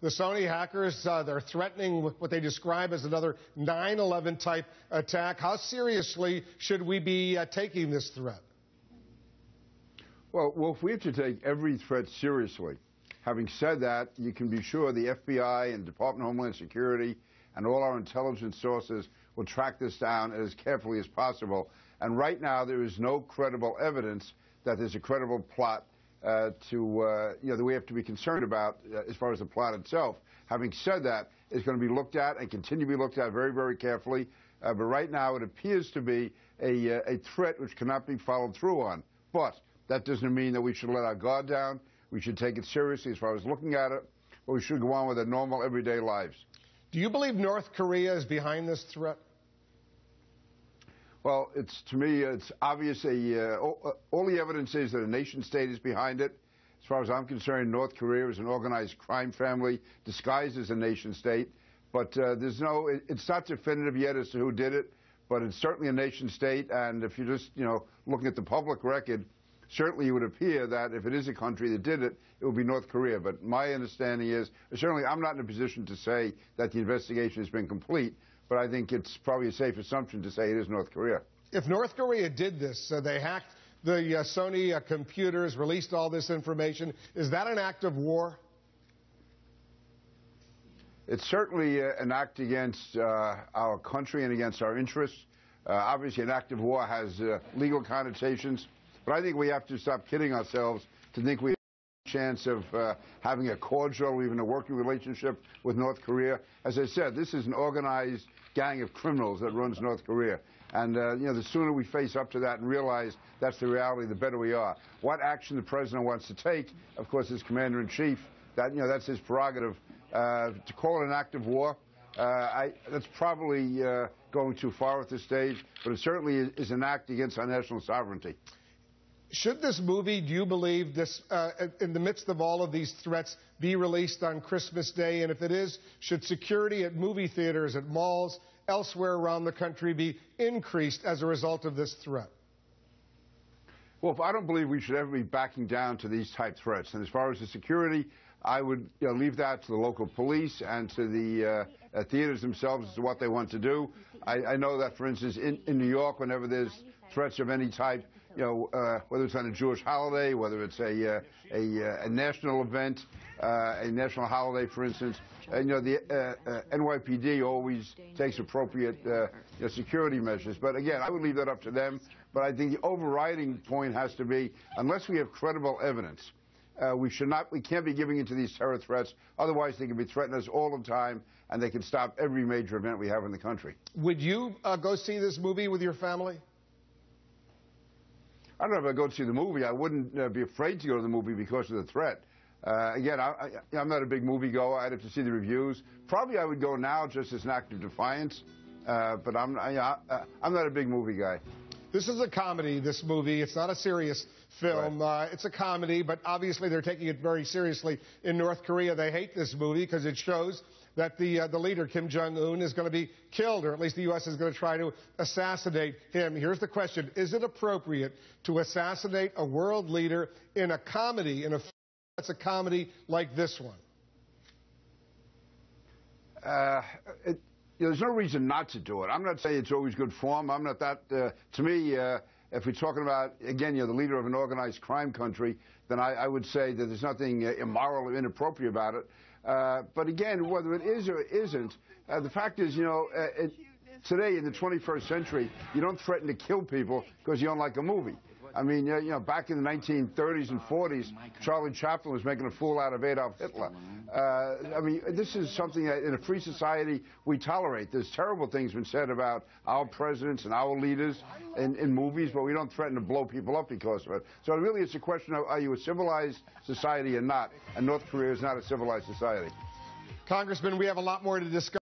The Sony hackers, they're threatening what they describe as another 9/11 type attack. How seriously should we be taking this threat? Well, Wolf, we have to take every threat seriously. Having said that, you can be sure the FBI and Department of Homeland Security and all our intelligence sources will track this down as carefully as possible. And right now, there is no credible evidence that there's a credible plot that we have to be concerned about as far as the plot itself. Having said that, it's going to be looked at and continue to be looked at very, very carefully. But right now, it appears to be a threat which cannot be followed through on. But that doesn't mean that we should let our guard down. We should take it seriously as far as looking at it, but we should go on with our normal, everyday lives. Do you believe North Korea is behind this threat? Well, to me, it's obvious. All the evidence is that a nation state is behind it. As far as I'm concerned, North Korea is an organized crime family disguised as a nation state. But it's not definitive yet as to who did it, but it's certainly a nation state. And if you're just, looking at the public record, certainly it would appear that if it is a country that did it, it would be North Korea. But my understanding is, certainly I'm not in a position to say that the investigation has been complete, but I think it's probably a safe assumption to say it is North Korea. If North Korea did this, they hacked the Sony computers, released all this information, is that an act of war? It's certainly an act against our country and against our interests. Obviously, an act of war has legal connotations. But I think we have to stop kidding ourselves to think we have a chance of having a cordial or even a working relationship with North Korea. As I said, this is an organized gang of criminals that runs North Korea. And, the sooner we face up to that and realize that's the reality, the better we are. What action the president wants to take, of course, as commander-in-chief, that's his prerogative. To call it an act of war, that's probably going too far at this stage, but it certainly is an act against our national sovereignty. Should this movie, do you believe, in the midst of all of these threats, be released on Christmas Day? And if it is, should security at movie theaters, at malls, elsewhere around the country be increased as a result of this threat? Well, I don't believe we should ever be backing down to these type threats. And as far as the security, I would leave that to the local police and to the theaters themselves as to what they want to do. I know that, for instance, in New York, whenever there's threats of any type, whether it's on a Jewish holiday, whether it's a national event, a national holiday, for instance, the NYPD always takes appropriate security measures. But again, I would leave that up to them. But I think the overriding point has to be, unless we have credible evidence, we can't be giving into these terror threats. Otherwise, they can be threatening us all the time, and they can stop every major event we have in the country. Would you go see this movie with your family? I don't know if I'd go see the movie. I wouldn't be afraid to go to the movie because of the threat. Again, I'm not a big moviegoer. I'd have to see the reviews. Probably I would go now just as an act of defiance, but I'm not a big movie guy. This is a comedy, this movie. It's not a serious film. Right. It's a comedy, but obviously they're taking it very seriously in North Korea. They hate this movie because it shows that the leader, Kim Jong-un, is going to be killed, or at least the U.S. is going to try to assassinate him. Here's the question. Is it appropriate to assassinate a world leader in a comedy, in a film that's a comedy like this one? There's no reason not to do it. I'm not saying it's always good form. I'm not that. To me, if we're talking about, again, the leader of an organized crime country, then I would say that there's nothing immoral or inappropriate about it. But again, whether it is or isn't, the fact is, today in the 21st century, you don't threaten to kill people because you don't like a movie. I mean, back in the 1930s and 40s, Charlie Chaplin was making a fool out of Adolf Hitler. I mean, this is something that in a free society we tolerate. There's terrible things been said about our presidents and our leaders in movies, but we don't threaten to blow people up because of it. So really it's a question of, are you a civilized society or not? And North Korea is not a civilized society. Congressman, we have a lot more to discuss.